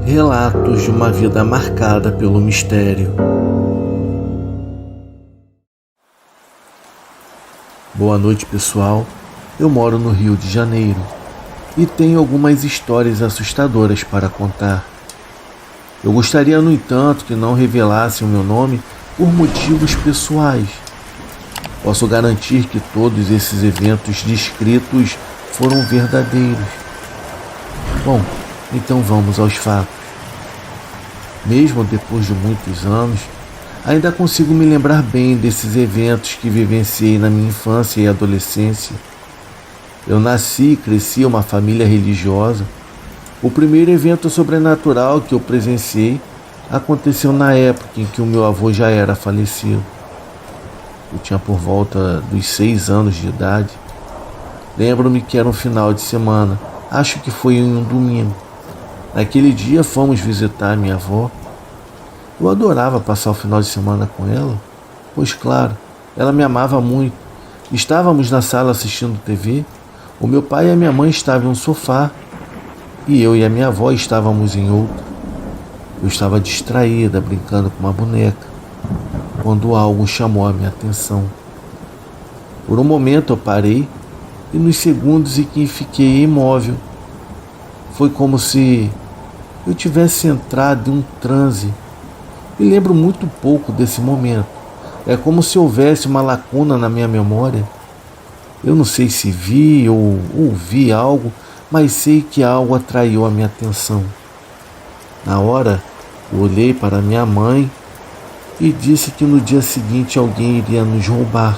Relatos de uma vida marcada pelo mistério. Boa noite, pessoal. Eu moro no Rio de Janeiro e tenho algumas histórias assustadoras para contar. Eu gostaria, no entanto, que não revelassem o meu nome por motivos pessoais. Posso garantir que todos esses eventos descritos foram verdadeiros. Bom, então vamos aos fatos. Mesmo depois de muitos anos, ainda consigo me lembrar bem desses eventos que vivenciei na minha infância e adolescência. Eu nasci e cresci em uma família religiosa. O primeiro evento sobrenatural que eu presenciei aconteceu na época em que o meu avô já era falecido. Eu tinha por volta dos 6 anos de idade. Lembro-me que era um final de semana, acho que foi em um domingo. Naquele dia fomos visitar minha avó. Eu adorava passar o final de semana com ela, pois claro, ela me amava muito. Estávamos na sala assistindo TV, o meu pai e a minha mãe estavam em um sofá e eu e a minha avó estávamos em outro. Eu estava distraída, brincando com uma boneca, quando algo chamou a minha atenção. Por um momento eu parei e nos segundos em que fiquei imóvel, foi como se eu tivesse entrado em um transe. Me lembro muito pouco desse momento. É como se houvesse uma lacuna na minha memória. Eu não sei se vi ou ouvi algo, mas sei que algo atraiu a minha atenção. Na hora, eu olhei para minha mãe e disse que no dia seguinte alguém iria nos roubar.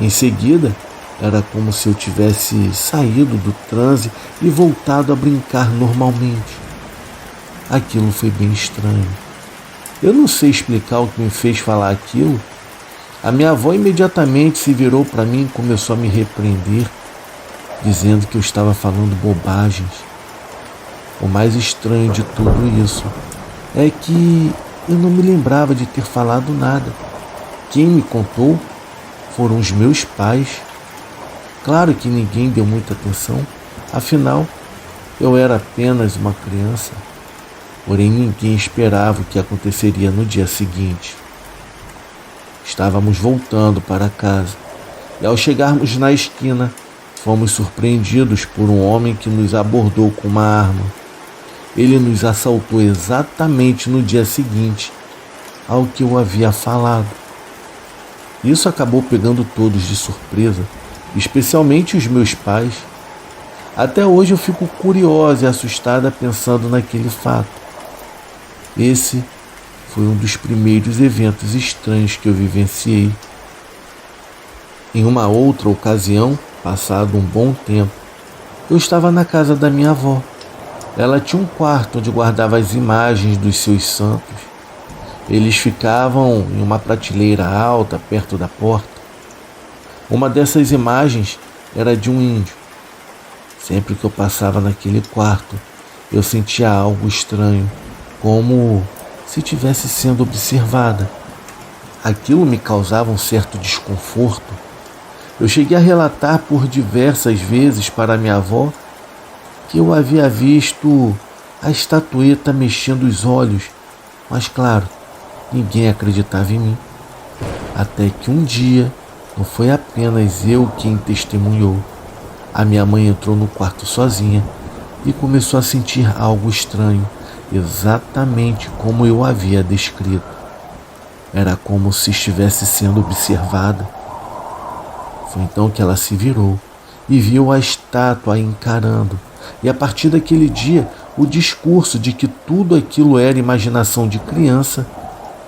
Em seguida, era como se eu tivesse saído do transe e voltado a brincar normalmente. Aquilo foi bem estranho. Eu não sei explicar o que me fez falar aquilo. A minha avó imediatamente se virou para mim e começou a me repreender, dizendo que eu estava falando bobagens. O mais estranho de tudo isso é que eu não me lembrava de ter falado nada. Quem me contou foram os meus pais. Claro que ninguém deu muita atenção, afinal, eu era apenas uma criança. Porém, ninguém esperava o que aconteceria no dia seguinte. Estávamos voltando para casa e, ao chegarmos na esquina, fomos surpreendidos por um homem que nos abordou com uma arma. Ele nos assaltou exatamente no dia seguinte ao que eu havia falado. Isso acabou pegando todos de surpresa, especialmente os meus pais. Até hoje eu fico curiosa e assustada pensando naquele fato. Esse foi um dos primeiros eventos estranhos que eu vivenciei. Em uma outra ocasião, passado um bom tempo, eu estava na casa da minha avó. Ela tinha um quarto onde guardava as imagens dos seus santos. Eles ficavam em uma prateleira alta perto da porta. Uma dessas imagens era de um índio. Sempre que eu passava naquele quarto, eu sentia algo estranho, como se estivesse sendo observada. Aquilo me causava um certo desconforto. Eu cheguei a relatar por diversas vezes para minha avó que eu havia visto a estatueta mexendo os olhos, mas claro, ninguém acreditava em mim. Até que um dia, não foi apenas eu quem testemunhou. A minha mãe entrou no quarto sozinha e começou a sentir algo estranho, exatamente como eu havia descrito. Era como se estivesse sendo observada. Foi então que ela se virou e viu a estátua a encarando. E a partir daquele dia, o discurso de que tudo aquilo era imaginação de criança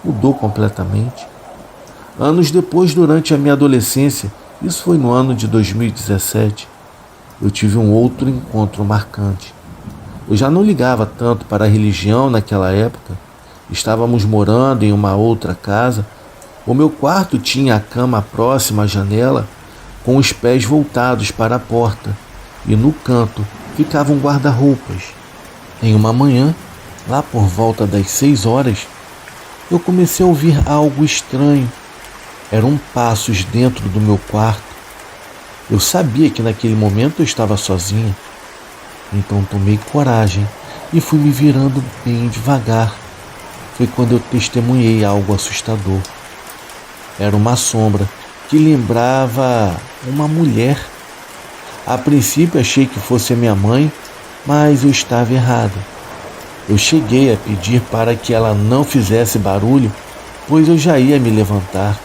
mudou completamente. Anos depois, durante a minha adolescência, isso foi no ano de 2017, eu tive um outro encontro marcante. Eu já não ligava tanto para a religião naquela época. Estávamos morando em uma outra casa. O meu quarto tinha a cama próxima à janela, com os pés voltados para a porta, e no canto ficava um guarda-roupas. Em uma manhã, lá por volta das 6 horas, eu comecei a ouvir algo estranho. Eram passos dentro do meu quarto. Eu sabia que naquele momento eu estava sozinha. Então tomei coragem e fui me virando bem devagar. Foi quando eu testemunhei algo assustador. Era uma sombra que lembrava uma mulher. A princípio achei que fosse a minha mãe, mas eu estava errado. Eu cheguei a pedir para que ela não fizesse barulho, pois eu já ia me levantar.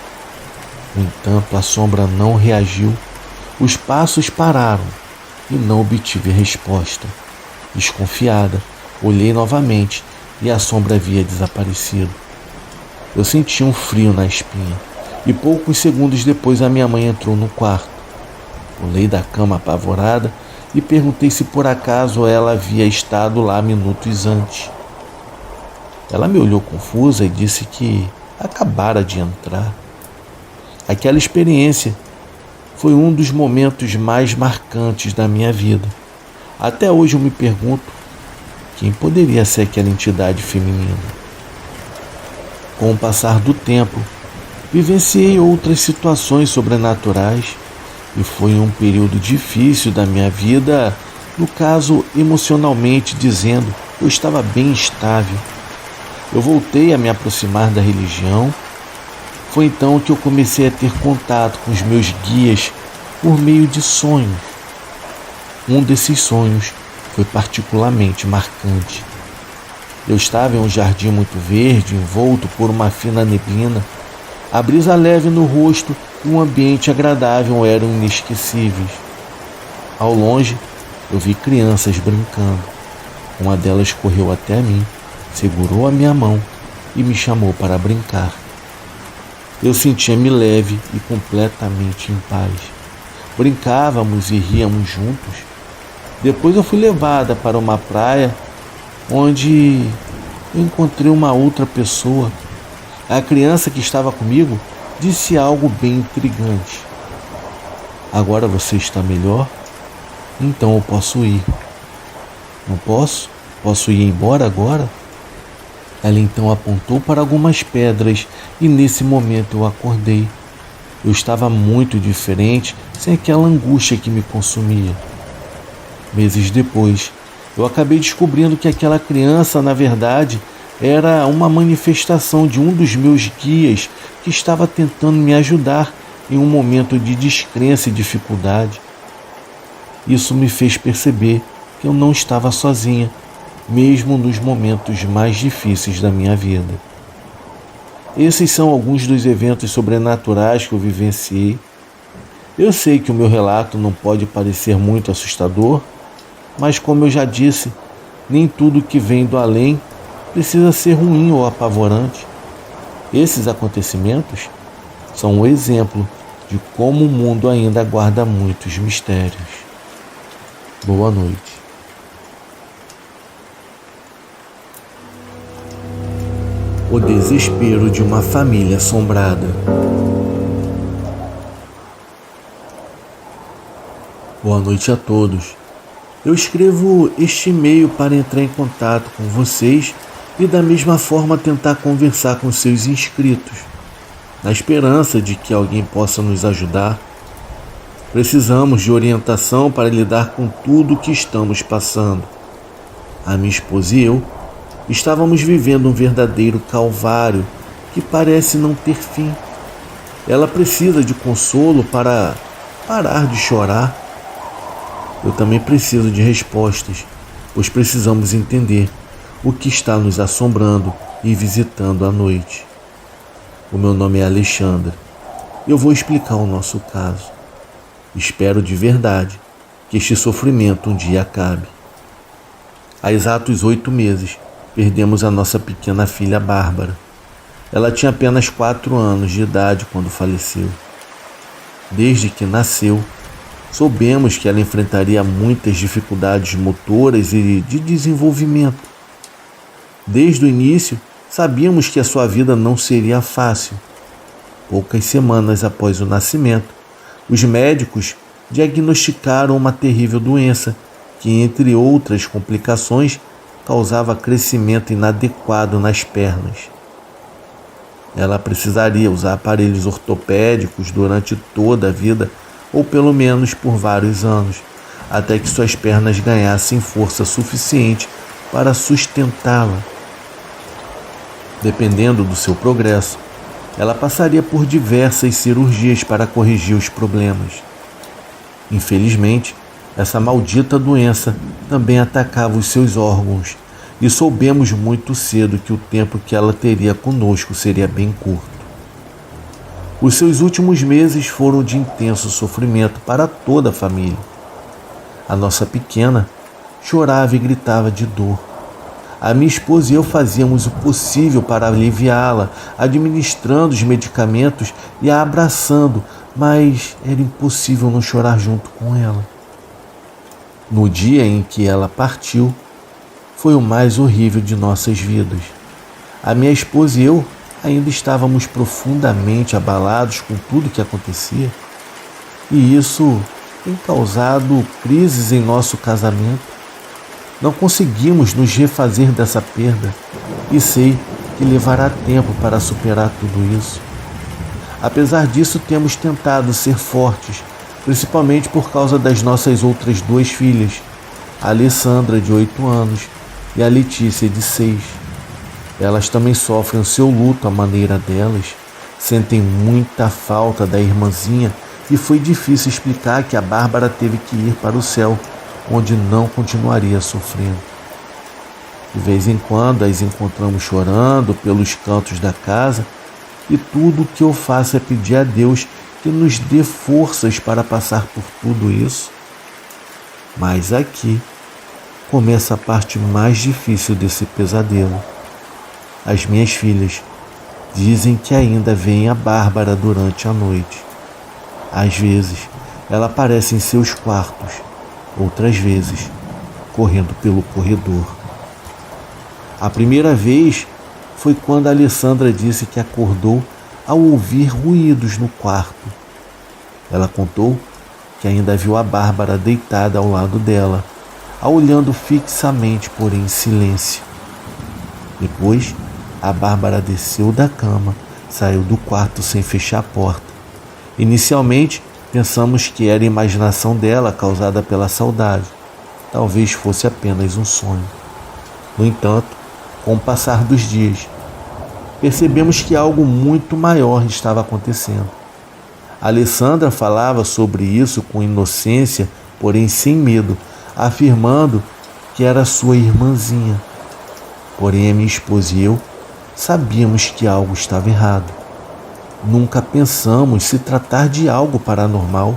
No entanto, a sombra não reagiu. Os passos pararam e não obtive resposta. Desconfiada, olhei novamente e a sombra havia desaparecido. Eu senti um frio na espinha e poucos segundos depois a minha mãe entrou no quarto. Pulei da cama apavorada e perguntei se por acaso ela havia estado lá minutos antes. Ela me olhou confusa e disse que acabara de entrar. Aquela experiência foi um dos momentos mais marcantes da minha vida. Até hoje eu me pergunto quem poderia ser aquela entidade feminina. Com o passar do tempo, vivenciei outras situações sobrenaturais e foi um período difícil da minha vida, no caso emocionalmente dizendo, eu estava bem estável. Eu voltei a me aproximar da religião. Foi então que eu comecei a ter contato com os meus guias por meio de sonhos. Um desses sonhos foi particularmente marcante. Eu estava em um jardim muito verde, envolto por uma fina neblina. A brisa leve no rosto e um ambiente agradável eram inesquecíveis. Ao longe, eu vi crianças brincando. Uma delas correu até mim, segurou a minha mão e me chamou para brincar. Eu sentia-me leve e completamente em paz. Brincávamos e ríamos juntos. Depois eu fui levada para uma praia onde eu encontrei uma outra pessoa. A criança que estava comigo disse algo bem intrigante. Agora você está melhor? Então eu posso ir. Não posso? Posso ir embora agora? Ela então apontou para algumas pedras e nesse momento eu acordei. Eu estava muito diferente, sem aquela angústia que me consumia. Meses depois, eu acabei descobrindo que aquela criança, na verdade, era uma manifestação de um dos meus guias que estava tentando me ajudar em um momento de descrença e dificuldade. Isso me fez perceber que eu não estava sozinha, mesmo nos momentos mais difíceis da minha vida. Esses são alguns dos eventos sobrenaturais que eu vivenciei. Eu sei que o meu relato não pode parecer muito assustador, mas como eu já disse, nem tudo que vem do além precisa ser ruim ou apavorante. Esses acontecimentos são um exemplo de como o mundo ainda guarda muitos mistérios. Boa noite. O desespero de uma família assombrada. Boa noite a todos. Eu escrevo este e-mail para entrar em contato com vocês e da mesma forma tentar conversar com seus inscritos, na esperança de que alguém possa nos ajudar. Precisamos de orientação para lidar com tudo o que estamos passando. A minha esposa e eu estávamos vivendo um verdadeiro calvário que parece não ter fim. Ela precisa de consolo para parar de chorar. Eu também preciso de respostas, pois precisamos entender o que está nos assombrando e visitando à noite. O meu nome é Alexandra. Eu vou explicar o nosso caso. Espero de verdade que este sofrimento um dia acabe. Há exatos 8 meses, perdemos a nossa pequena filha Bárbara. Ela tinha apenas 4 anos de idade quando faleceu. Desde que nasceu, soubemos que ela enfrentaria muitas dificuldades motoras e de desenvolvimento. Desde o início, sabíamos que a sua vida não seria fácil. Poucas semanas após o nascimento, os médicos diagnosticaram uma terrível doença que, entre outras complicações, causava crescimento inadequado nas pernas. Ela precisaria usar aparelhos ortopédicos durante toda a vida, ou pelo menos por vários anos, até que suas pernas ganhassem força suficiente para sustentá-la. Dependendo do seu progresso, ela passaria por diversas cirurgias para corrigir os problemas. Infelizmente, essa maldita doença também atacava os seus órgãos e soubemos muito cedo que o tempo que ela teria conosco seria bem curto. Os seus últimos meses foram de intenso sofrimento para toda a família. A nossa pequena chorava e gritava de dor. A minha esposa e eu fazíamos o possível para aliviá-la, administrando os medicamentos e a abraçando, mas era impossível não chorar junto com ela. No dia em que ela partiu, foi o mais horrível de nossas vidas. A minha esposa e eu ainda estávamos profundamente abalados com tudo que acontecia, e isso tem causado crises em nosso casamento. Não conseguimos nos refazer dessa perda e sei que levará tempo para superar tudo isso. Apesar disso, temos tentado ser fortes, principalmente por causa das nossas outras 2 filhas, a Alessandra, de 8 anos, e a Letícia, de 6. Elas também sofrem o seu luto à maneira delas, sentem muita falta da irmãzinha e foi difícil explicar que a Bárbara teve que ir para o céu, onde não continuaria sofrendo. De vez em quando as encontramos chorando pelos cantos da casa e tudo o que eu faço é pedir a Deus que nos dê forças para passar por tudo isso. Mas aqui começa a parte mais difícil desse pesadelo. As minhas filhas dizem que ainda veem a Bárbara durante a noite. Às vezes, ela aparece em seus quartos, outras vezes, correndo pelo corredor. A primeira vez foi quando a Alessandra disse que acordou ao ouvir ruídos no quarto. Ela contou que ainda viu a Bárbara deitada ao lado dela, a olhando fixamente, porém em silêncio. Depois, a Bárbara desceu da cama, saiu do quarto sem fechar a porta. Inicialmente, pensamos que era a imaginação dela causada pela saudade. Talvez fosse apenas um sonho. No entanto, com o passar dos dias, percebemos que algo muito maior estava acontecendo. A Alessandra falava sobre isso com inocência, porém sem medo, afirmando que era sua irmãzinha. Porém, a minha esposa e eu sabíamos que algo estava errado. Nunca pensamos se tratar de algo paranormal.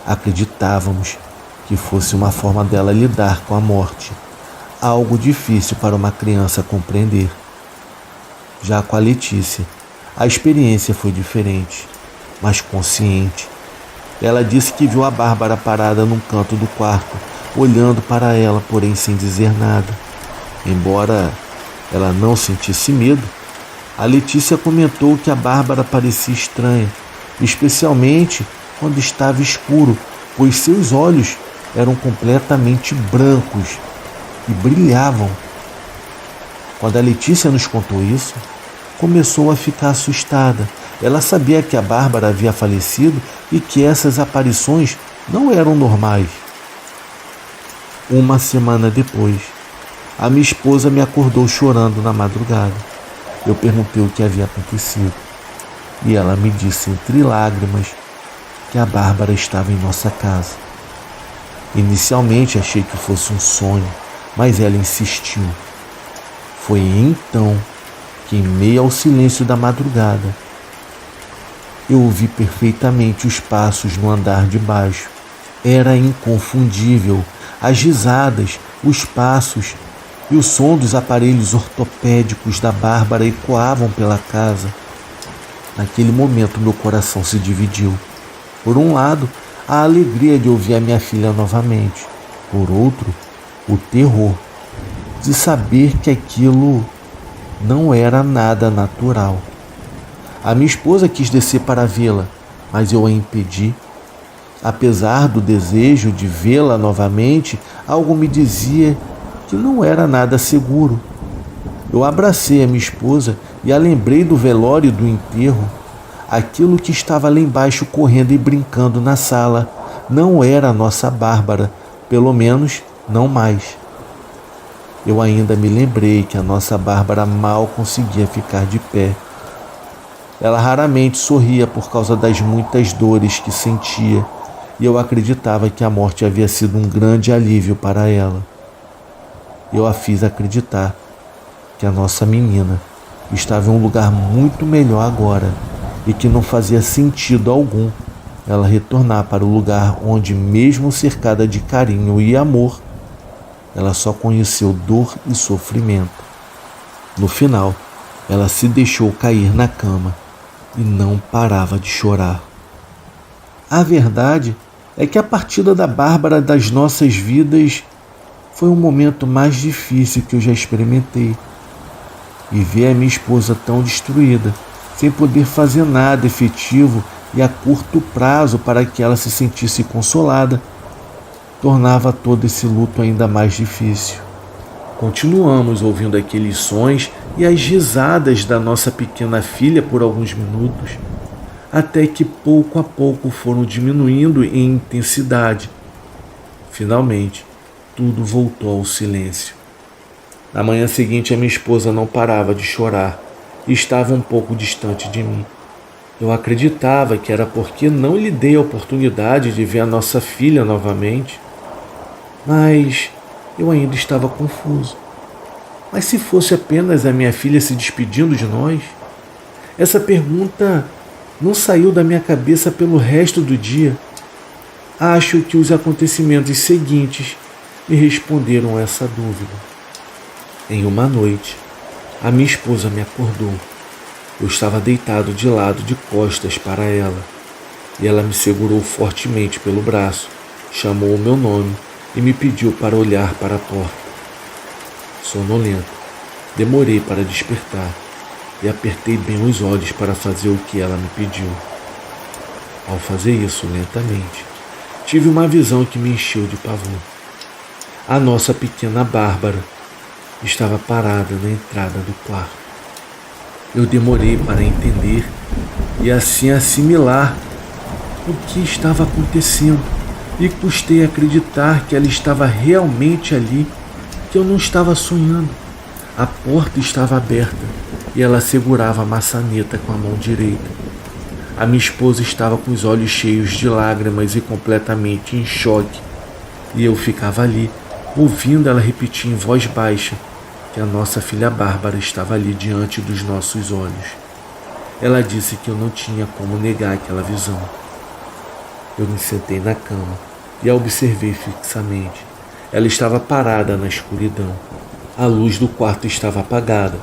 Acreditávamos que fosse uma forma dela lidar com a morte, algo difícil para uma criança compreender. Já com a Letícia, a experiência foi diferente, mas consciente. Ela disse que viu a Bárbara parada num canto do quarto, olhando para ela, porém sem dizer nada. Embora ela não sentisse medo, a Letícia comentou que a Bárbara parecia estranha, especialmente quando estava escuro, pois seus olhos eram completamente brancos e brilhavam. Quando a Letícia nos contou isso, começou a ficar assustada. Ela sabia que a Bárbara havia falecido e que essas aparições não eram normais. Uma semana depois, a minha esposa me acordou chorando na madrugada. Eu perguntei o que havia acontecido e ela me disse entre lágrimas que a Bárbara estava em nossa casa. Inicialmente achei que fosse um sonho, mas ela insistiu. Foi então que, em meio ao silêncio da madrugada, eu ouvi perfeitamente os passos no andar de baixo. Era inconfundível, as risadas, os passos e o som dos aparelhos ortopédicos da Bárbara ecoavam pela casa. Naquele momento, meu coração se dividiu. Por um lado, a alegria de ouvir a minha filha novamente. Por outro, o terror de saber que aquilo não era nada natural. A minha esposa quis descer para vê-la, mas eu a impedi. Apesar do desejo de vê-la novamente, algo me dizia que não era nada seguro. Eu abracei a minha esposa e a lembrei do velório e do enterro. Aquilo que estava lá embaixo correndo e brincando na sala não era a nossa Bárbara, pelo menos não mais. Eu ainda me lembrei que a nossa Bárbara mal conseguia ficar de pé. Ela raramente sorria por causa das muitas dores que sentia, e eu acreditava que a morte havia sido um grande alívio para ela. Eu a fiz acreditar que a nossa menina estava em um lugar muito melhor agora e que não fazia sentido algum ela retornar para o lugar onde, mesmo cercada de carinho e amor, ela só conheceu dor e sofrimento. No final, ela se deixou cair na cama e não parava de chorar. A verdade é que a partida da Bárbara das nossas vidas foi o momento mais difícil que eu já experimentei. E ver a minha esposa tão destruída, sem poder fazer nada efetivo e a curto prazo para que ela se sentisse consolada, tornava todo esse luto ainda mais difícil. Continuamos ouvindo aqueles sons e as risadas da nossa pequena filha por alguns minutos, até que pouco a pouco foram diminuindo em intensidade. Finalmente, tudo voltou ao silêncio. Na manhã seguinte, a minha esposa não parava de chorar e estava um pouco distante de mim. Eu acreditava que era porque não lhe dei a oportunidade de ver a nossa filha novamente, mas eu ainda estava confuso. Mas se fosse apenas a minha filha se despedindo de nós? Essa pergunta não saiu da minha cabeça pelo resto do dia. Acho que os acontecimentos seguintes me responderam essa dúvida. Em uma noite, a minha esposa me acordou. Eu estava deitado de lado, de costas para ela, e ela me segurou fortemente pelo braço, chamou o meu nome e me pediu para olhar para a porta. Sonolento, demorei para despertar e apertei bem os olhos para fazer o que ela me pediu. Ao fazer isso lentamente, tive uma visão que me encheu de pavor. A nossa pequena Bárbara estava parada na entrada do quarto. Eu demorei para entender e assim assimilar o que estava acontecendo e custei acreditar que ela estava realmente ali, que eu não estava sonhando. A porta estava aberta e ela segurava a maçaneta com a mão direita. A minha esposa estava com os olhos cheios de lágrimas e completamente em choque, e eu ficava ali, ouvindo ela repetir em voz baixa que a nossa filha Bárbara estava ali diante dos nossos olhos. Ela disse que eu não tinha como negar aquela visão. Eu me sentei na cama e a observei fixamente. Ela estava parada na escuridão. A luz do quarto estava apagada,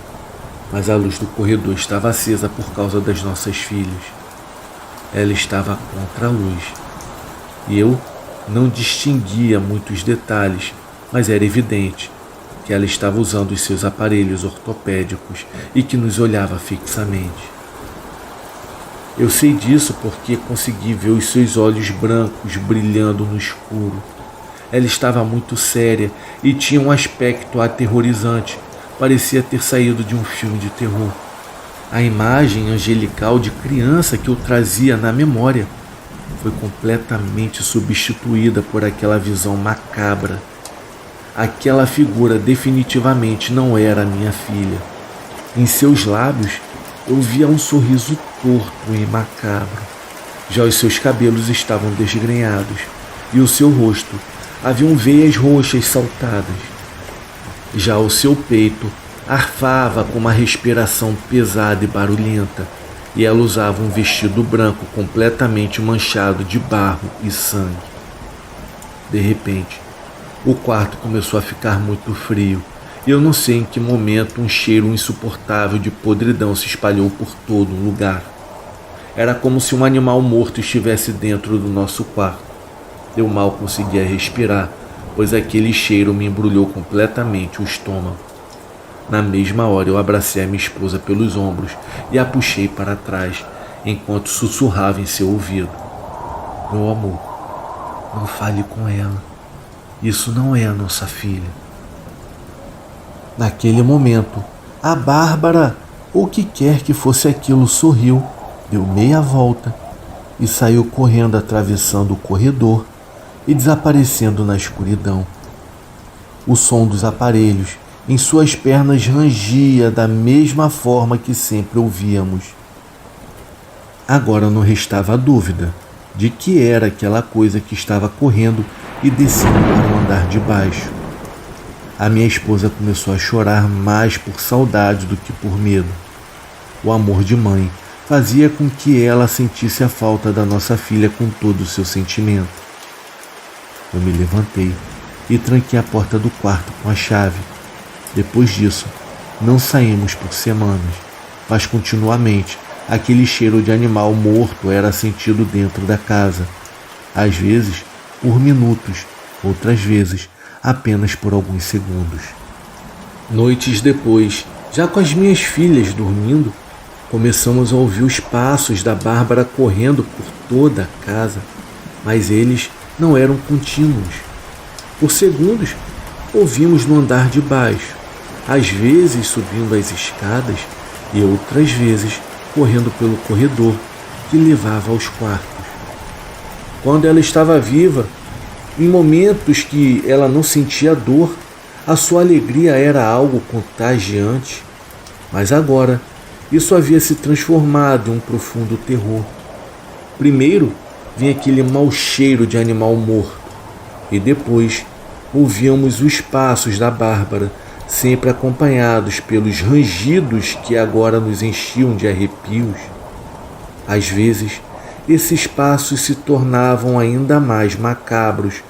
mas a luz do corredor estava acesa por causa das nossas filhas. Ela estava contra a luz. E eu não distinguia muitos detalhes, mas era evidente que ela estava usando os seus aparelhos ortopédicos e que nos olhava fixamente. Eu sei disso porque consegui ver os seus olhos brancos brilhando no escuro. Ela estava muito séria e tinha um aspecto aterrorizante, parecia ter saído de um filme de terror. A imagem angelical de criança que eu trazia na memória foi completamente substituída por aquela visão macabra. Aquela figura definitivamente não era minha filha. Em seus lábios eu via um sorriso torto e macabro. Já os seus cabelos estavam desgrenhados e o seu rosto haviam veias roxas saltadas. Já o seu peito arfava com uma respiração pesada e barulhenta, e ela usava um vestido branco completamente manchado de barro e sangue. De repente, o quarto começou a ficar muito frio, e eu não sei em que momento um cheiro insuportável de podridão se espalhou por todo o lugar. Era como se um animal morto estivesse dentro do nosso quarto. Eu mal conseguia respirar, pois aquele cheiro me embrulhou completamente o estômago. Na mesma hora eu abracei a minha esposa pelos ombros e a puxei para trás, enquanto sussurrava em seu ouvido: "Meu amor, não fale com ela. Isso não é a nossa filha." Naquele momento, a Bárbara, ou o que quer que fosse aquilo, sorriu, deu meia volta e saiu correndo, atravessando o corredor e desaparecendo na escuridão. O som dos aparelhos Em suas pernas rangia da mesma forma que sempre ouvíamos. Agora não restava dúvida de que era aquela coisa que estava correndo e descendo para o andar de baixo. A minha esposa começou a chorar mais por saudade do que por medo. O amor de mãe fazia com que ela sentisse a falta da nossa filha com todo o seu sentimento. Eu me levantei e tranquei a porta do quarto com a chave. Depois disso, não saímos por semanas, mas continuamente aquele cheiro de animal morto era sentido dentro da casa. Às vezes, por minutos, outras vezes, apenas por alguns segundos. Noites depois, já com as minhas filhas dormindo, começamos a ouvir os passos da Bárbara correndo por toda a casa, mas eles não eram contínuos. Por segundos, ouvimos no andar de baixo, às vezes subindo as escadas e outras vezes correndo pelo corredor que levava aos quartos. Quando ela estava viva, em momentos que ela não sentia dor, a sua alegria era algo contagiante, mas agora isso havia se transformado em um profundo terror. Primeiro vinha aquele mau cheiro de animal morto, e depois ouvíamos os passos da Bárbara, sempre acompanhados pelos rangidos que agora nos enchiam de arrepios. Às vezes, esses passos se tornavam ainda mais macabros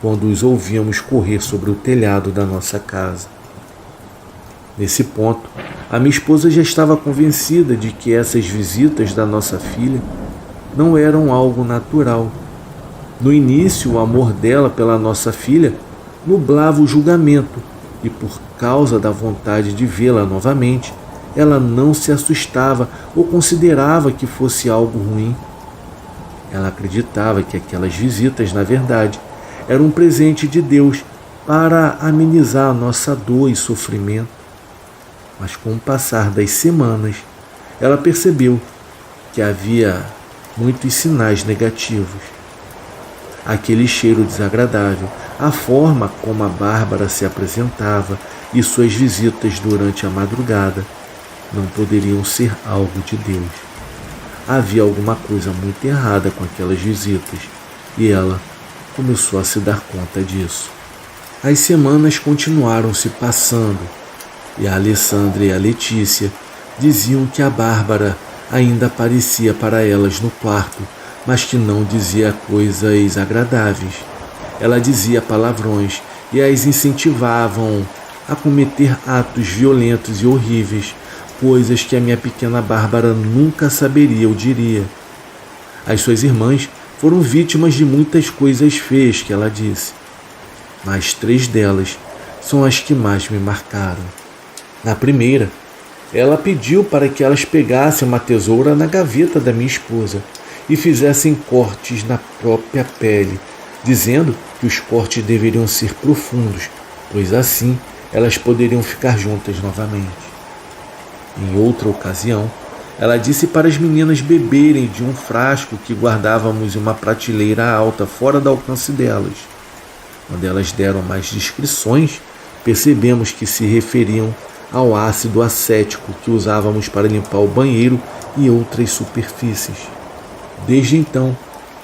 quando os ouvíamos correr sobre o telhado da nossa casa. Nesse ponto, a minha esposa já estava convencida de que essas visitas da nossa filha não eram algo natural. No início, o amor dela pela nossa filha nublava o julgamento e, por causa da vontade de vê-la novamente, ela não se assustava ou considerava que fosse algo ruim. Ela acreditava que aquelas visitas, na verdade, eram um presente de Deus para amenizar a nossa dor e sofrimento. Mas com o passar das semanas, ela percebeu que havia muitos sinais negativos. Aquele cheiro desagradável, a forma como a Bárbara se apresentava e suas visitas durante a madrugada não poderiam ser algo de Deus. Havia alguma coisa muito errada com aquelas visitas e ela começou a se dar conta disso. As semanas continuaram se passando e a Alessandra e a Letícia diziam que a Bárbara ainda aparecia para elas no quarto, mas que não dizia coisas agradáveis. Ela dizia palavrões e as incentivavam a cometer atos violentos e horríveis, coisas que a minha pequena Bárbara nunca saberia ou diria. As suas irmãs foram vítimas de muitas coisas feias que ela disse, mas 3 delas são as que mais me marcaram. Na primeira, ela pediu para que elas pegassem uma tesoura na gaveta da minha esposa e fizessem cortes na própria pele, dizendo que os cortes deveriam ser profundos, pois assim elas poderiam ficar juntas novamente. Em outra ocasião, ela disse para as meninas beberem de um frasco que guardávamos em uma prateleira alta fora do alcance delas. Quando elas deram mais descrições, percebemos que se referiam ao ácido acético que usávamos para limpar o banheiro e outras superfícies. Desde então,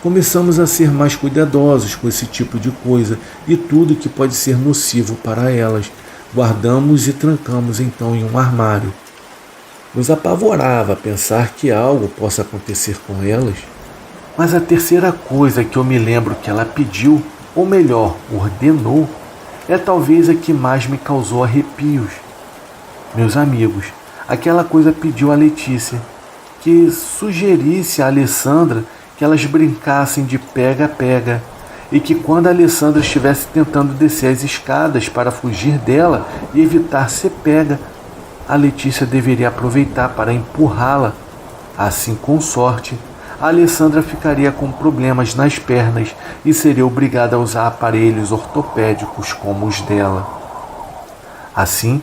começamos a ser mais cuidadosos com esse tipo de coisa e tudo que pode ser nocivo para elas, guardamos e trancamos então em um armário. Nos apavorava pensar que algo possa acontecer com elas. Mas a terceira coisa que eu me lembro que ela pediu, ou melhor, ordenou, é talvez a que mais me causou arrepios. Meus amigos, aquela coisa pediu a Letícia que sugerisse a Alessandra que elas brincassem de pega-pega e que quando a Alessandra estivesse tentando descer as escadas para fugir dela e evitar ser pega, a Letícia deveria aproveitar para empurrá-la. Assim, com sorte, a Alessandra ficaria com problemas nas pernas e seria obrigada a usar aparelhos ortopédicos como os dela. Assim,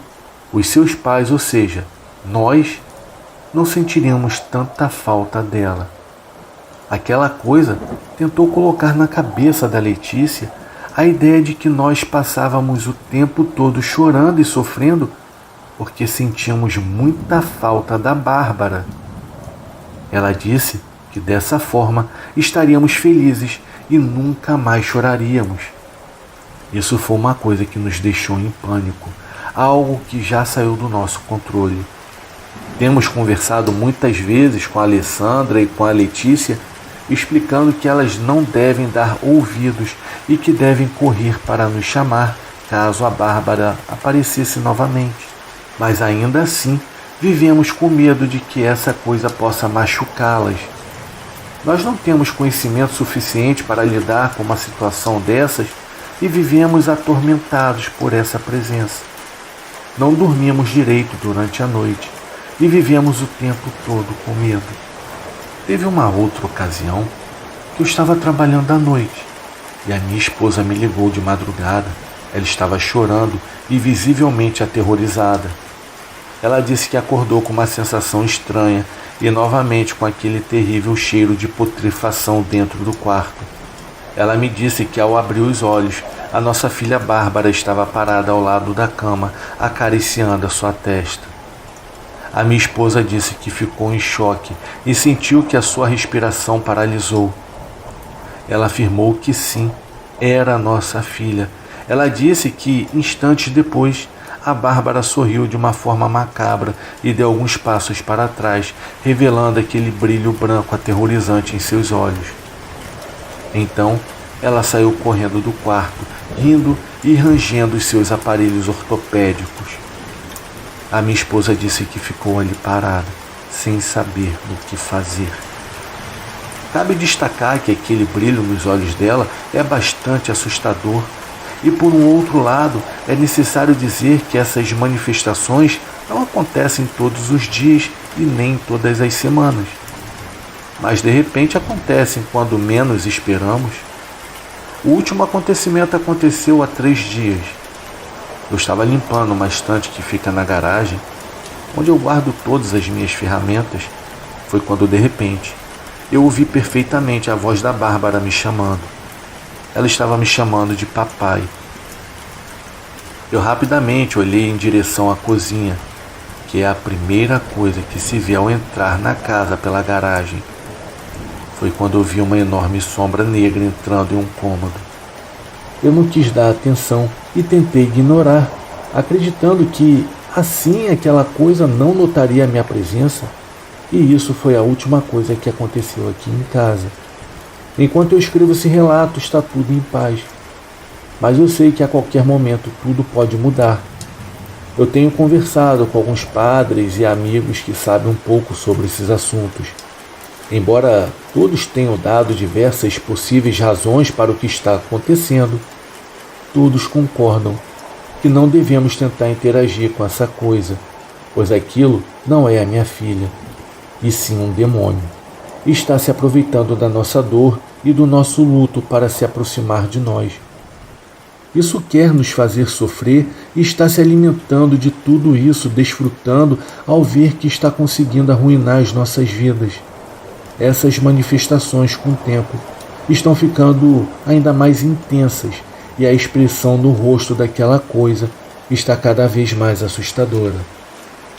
os seus pais, ou seja, nós, não sentiríamos tanta falta dela. Aquela coisa tentou colocar na cabeça da Letícia a ideia de que nós passávamos o tempo todo chorando e sofrendo porque sentíamos muita falta da Bárbara. Ela disse que dessa forma estaríamos felizes e nunca mais choraríamos. Isso foi uma coisa que nos deixou em pânico, algo que já saiu do nosso controle. Temos conversado muitas vezes com a Alessandra e com a Letícia, explicando que elas não devem dar ouvidos e que devem correr para nos chamar caso a Bárbara aparecesse novamente. Mas ainda assim, vivemos com medo de que essa coisa possa machucá-las. Nós não temos conhecimento suficiente para lidar com uma situação dessas e vivemos atormentados por essa presença. Não dormimos direito durante a noite e vivemos o tempo todo com medo. Teve uma outra ocasião que eu estava trabalhando à noite e a minha esposa me ligou de madrugada. Ela estava chorando e visivelmente aterrorizada. Ela disse que acordou com uma sensação estranha e novamente com aquele terrível cheiro de putrefação dentro do quarto. Ela me disse que ao abrir os olhos, a nossa filha Bárbara estava parada ao lado da cama, acariciando a sua testa. A minha esposa disse que ficou em choque e sentiu que a sua respiração paralisou. Ela afirmou que sim, era a nossa filha. Ela disse que, instantes depois, a Bárbara sorriu de uma forma macabra e deu alguns passos para trás, revelando aquele brilho branco aterrorizante em seus olhos. Então, ela saiu correndo do quarto, rindo e rangendo os seus aparelhos ortopédicos. A minha esposa disse que ficou ali parada, sem saber o que fazer. Cabe destacar que aquele brilho nos olhos dela é bastante assustador. E por um outro lado, é necessário dizer que essas manifestações não acontecem todos os dias e nem todas as semanas. Mas de repente acontecem quando menos esperamos. O último acontecimento aconteceu há 3 dias. Eu estava limpando uma estante que fica na garagem, onde eu guardo todas as minhas ferramentas. Foi quando de repente eu ouvi perfeitamente a voz da Bárbara me chamando. Ela estava me chamando de papai. Eu rapidamente olhei em direção à cozinha, que é a primeira coisa que se vê ao entrar na casa pela garagem. Foi quando eu vi uma enorme sombra negra entrando em um cômodo. Eu não quis dar atenção e tentei ignorar, acreditando que assim aquela coisa não notaria a minha presença. E isso foi a última coisa que aconteceu aqui em casa. Enquanto eu escrevo esse relato, está tudo em paz. Mas eu sei que a qualquer momento tudo pode mudar. Eu tenho conversado com alguns padres e amigos que sabem um pouco sobre esses assuntos. Embora todos tenham dado diversas possíveis razões para o que está acontecendo, todos concordam que não devemos tentar interagir com essa coisa, pois aquilo não é a minha filha, e sim um demônio. Está se aproveitando da nossa dor e do nosso luto para se aproximar de nós. Isso quer nos fazer sofrer e está se alimentando de tudo isso, desfrutando ao ver que está conseguindo arruinar as nossas vidas. Essas manifestações, com o tempo, estão ficando ainda mais intensas e a expressão no rosto daquela coisa está cada vez mais assustadora.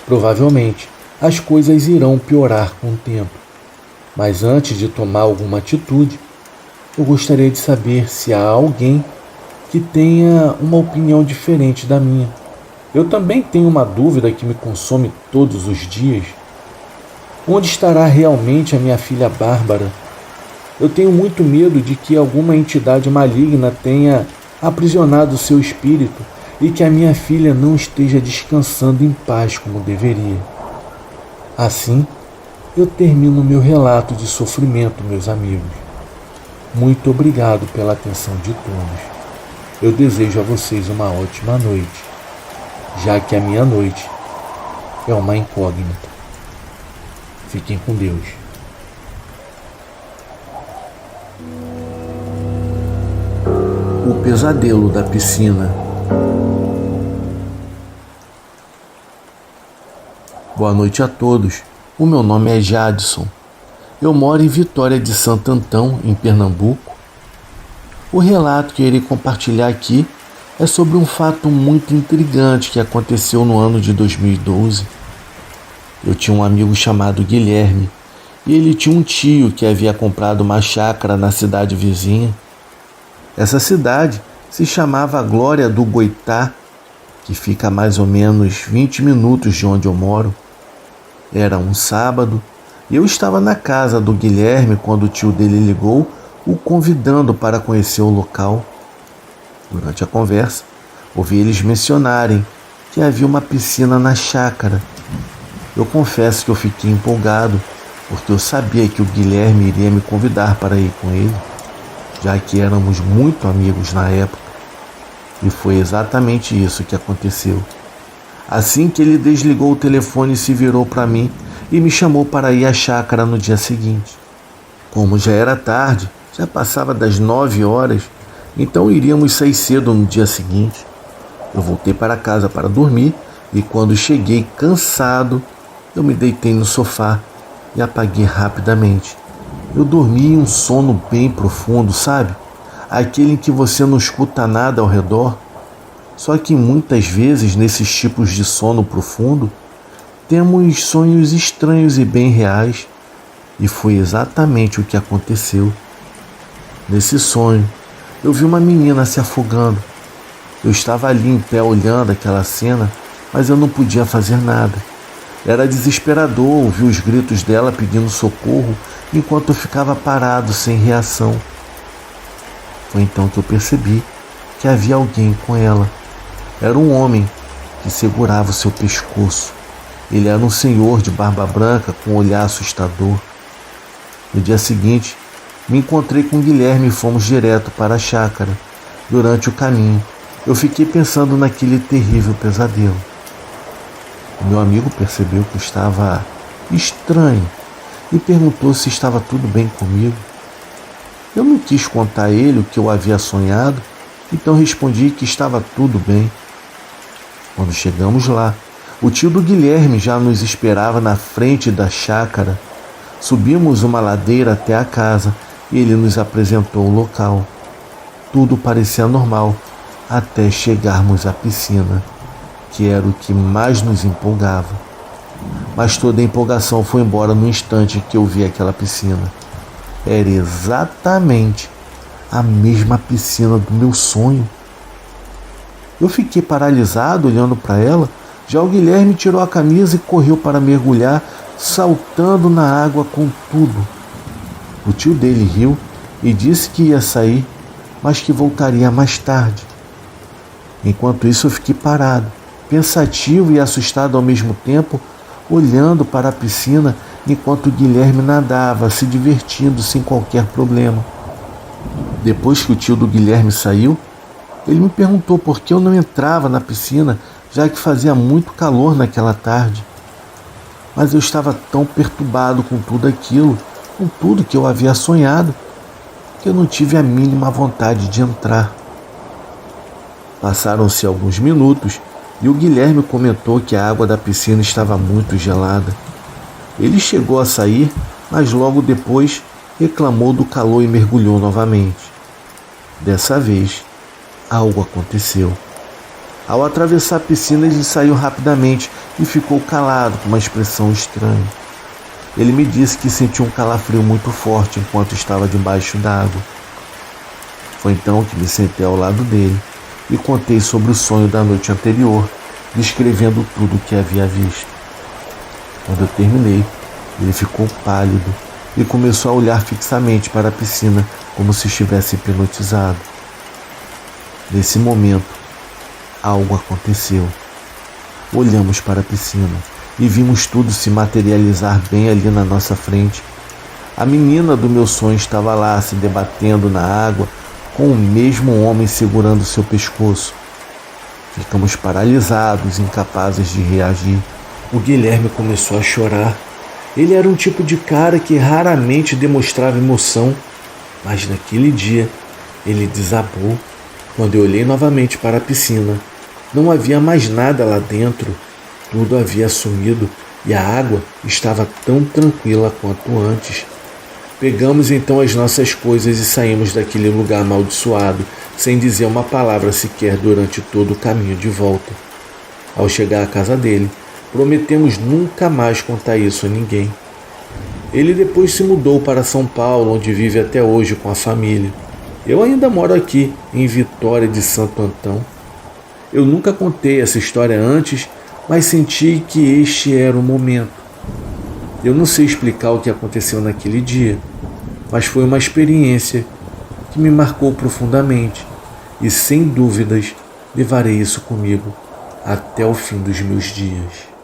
Provavelmente, as coisas irão piorar com o tempo. Mas antes de tomar alguma atitude, eu gostaria de saber se há alguém que tenha uma opinião diferente da minha. Eu também tenho uma dúvida que me consome todos os dias. Onde estará realmente a minha filha Bárbara? Eu tenho muito medo de que alguma entidade maligna tenha aprisionado seu espírito e que a minha filha não esteja descansando em paz como deveria. Assim, eu termino meu relato de sofrimento, meus amigos. Muito obrigado pela atenção de todos. Eu desejo a vocês uma ótima noite, já que a minha noite é uma incógnita. Fiquem com Deus. O pesadelo da piscina. Boa noite a todos. O meu nome é Jadson. Eu moro em Vitória de Santo Antão, em Pernambuco. O relato que eu irei compartilhar aqui é sobre um fato muito intrigante que aconteceu no ano de 2012. Eu tinha um amigo chamado Guilherme e ele tinha um tio que havia comprado uma chácara na cidade vizinha. Essa cidade se chamava Glória do Goitá, que fica a mais ou menos 20 minutos de onde eu moro. Era um sábado e eu estava na casa do Guilherme quando o tio dele ligou, o convidando para conhecer o local. Durante a conversa, ouvi eles mencionarem que havia uma piscina na chácara. Eu confesso que eu fiquei empolgado, porque eu sabia que o Guilherme iria me convidar para ir com ele, já que éramos muito amigos na época. E foi exatamente isso que aconteceu. Assim que ele desligou o telefone, se virou para mim e me chamou para ir à chácara no dia seguinte. Como já era tarde, já passava das 9 horas, então iríamos sair cedo no dia seguinte. Eu voltei para casa para dormir e quando cheguei cansado, eu me deitei no sofá e apaguei rapidamente. Eu dormi em um sono bem profundo, sabe? Aquele em que você não escuta nada ao redor. Só que muitas vezes, nesses tipos de sono profundo, temos sonhos estranhos e bem reais. E foi exatamente o que aconteceu. Nesse sonho, eu vi uma menina se afogando. Eu estava ali em pé olhando aquela cena, mas eu não podia fazer nada. Era desesperador ouvir os gritos dela pedindo socorro enquanto eu ficava parado sem reação. Foi então que eu percebi que havia alguém com ela. Era um homem que segurava o seu pescoço. Ele era um senhor de barba branca com um olhar assustador. No dia seguinte, me encontrei com Guilherme e fomos direto para a chácara. Durante o caminho, eu fiquei pensando naquele terrível pesadelo. O meu amigo percebeu que eu estava estranho e perguntou se estava tudo bem comigo. Eu não quis contar a ele o que eu havia sonhado, então respondi que estava tudo bem. Quando chegamos lá, o tio do Guilherme já nos esperava na frente da chácara. Subimos uma ladeira até a casa e ele nos apresentou o local. Tudo parecia normal até chegarmos à piscina, que era o que mais nos empolgava. Mas toda a empolgação foi embora no instante que eu vi aquela piscina. Era exatamente a mesma piscina do meu sonho. Eu fiquei paralisado olhando para ela. Já o Guilherme tirou a camisa e correu para mergulhar, saltando na água com tudo. O tio dele riu e disse que ia sair, mas que voltaria mais tarde. Enquanto isso eu fiquei parado, pensativo e assustado ao mesmo tempo, olhando para a piscina enquanto o Guilherme nadava, se divertindo sem qualquer problema. Depois que o tio do Guilherme saiu, ele me perguntou por que eu não entrava na piscina, já que fazia muito calor naquela tarde. Mas eu estava tão perturbado com tudo aquilo, com tudo que eu havia sonhado, que eu não tive a mínima vontade de entrar. Passaram-se alguns minutos e o Guilherme comentou que a água da piscina estava muito gelada. Ele chegou a sair, mas logo depois reclamou do calor e mergulhou novamente. Dessa vez, algo aconteceu. Ao atravessar a piscina, ele saiu rapidamente e ficou calado com uma expressão estranha. Ele me disse que sentiu um calafrio muito forte enquanto estava debaixo d'água. Foi então que me sentei ao lado dele e contei sobre o sonho da noite anterior, descrevendo tudo o que havia visto. Quando eu terminei, ele ficou pálido e começou a olhar fixamente para a piscina como se estivesse hipnotizado. Nesse momento, algo aconteceu. Olhamos para a piscina e vimos tudo se materializar bem ali na nossa frente. A menina do meu sonho estava lá, se debatendo na água, com o mesmo homem segurando seu pescoço. Ficamos paralisados, incapazes de reagir. O Guilherme começou a chorar. Ele era um tipo de cara que raramente demonstrava emoção, mas naquele dia ele desabou. Quando eu olhei novamente para a piscina, não havia mais nada lá dentro. Tudo havia sumido e a água estava tão tranquila quanto antes. Pegamos então as nossas coisas e saímos daquele lugar amaldiçoado, sem dizer uma palavra sequer durante todo o caminho de volta. Ao chegar à casa dele, prometemos nunca mais contar isso a ninguém. Ele depois se mudou para São Paulo, onde vive até hoje com a família. Eu ainda moro aqui, em Vitória de Santo Antão. Eu nunca contei essa história antes, mas senti que este era o momento. Eu não sei explicar o que aconteceu naquele dia, mas foi uma experiência que me marcou profundamente e, sem dúvidas, levarei isso comigo até o fim dos meus dias.